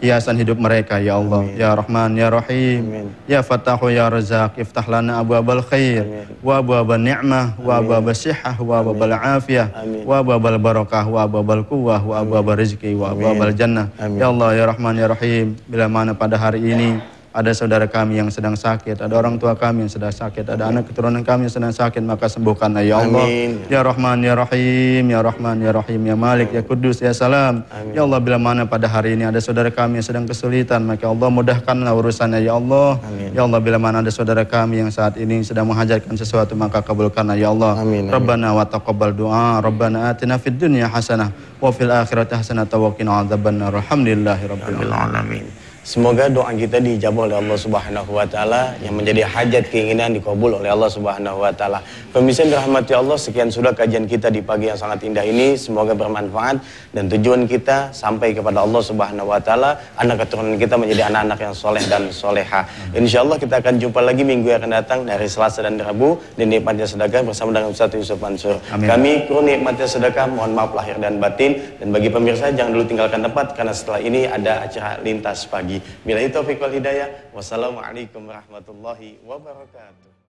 hiasan hidup mereka ya Allah. Amin. Ya Rahman ya Rahim. Amin. Ya Fattahu ya Razak, iftah lana abwabal khair. Amin. Wa abwabal ni'mah, wa abwabal sihah, wa abwabal afiyah, Amin. wa abwabal barakah, wa abwabal quwwah, wa abwabal rizki, wa abwabal jannah. Amin. Ya Allah ya Rahman ya Rahim. Bila mana pada hari ini ada saudara kami yang sedang sakit, ada orang tua kami yang sedang sakit, ada anak keturunan kami yang sedang sakit, maka sembuhkanlah ya Allah. Amin. Ya Rahman ya Rahim, ya Rahman ya Rahim, ya Malik, ya Kudus, ya Salam. Amin. Ya Allah, bila mana pada hari ini ada saudara kami yang sedang kesulitan, maka Allah mudahkanlah urusannya ya Allah. Amin. Ya Allah, bila mana ada saudara kami yang saat ini sedang menghajatkan sesuatu, maka kabulkanlah ya Allah. Amin. Rabbana wa taqabbal du'a, Rabbana atina fid dunya hasanah wa fil akhirati hasanah wa qina adzabannar. Alhamdulillahirabbil alamin. Semoga doa kita dijawab oleh Allah Subhanahu wa taala, yang menjadi hajat keinginan dikabul oleh Allah Subhanahu wa taala. Pemirsa yang dirahmati Allah, sekian sudah kajian kita di pagi yang sangat indah ini. Semoga bermanfaat dan tujuan kita sampai kepada Allah Subhanahu wa taala, anak keturunan kita menjadi anak-anak yang soleh dan soleha. Insyaallah kita akan jumpa lagi minggu yang akan datang dari Selasa dan Rabu di Nikmatnya Sedekah bersama dengan Ustaz Yusuf Mansur. Amin. Kami kru Nikmatnya Sedekah mohon maaf lahir dan batin, dan bagi pemirsa jangan dulu tinggalkan tempat karena setelah ini ada acara Lintas Pagi. Billahi taufiq wal hidayah. Wassalamualaikum warahmatullahi wabarakatuh.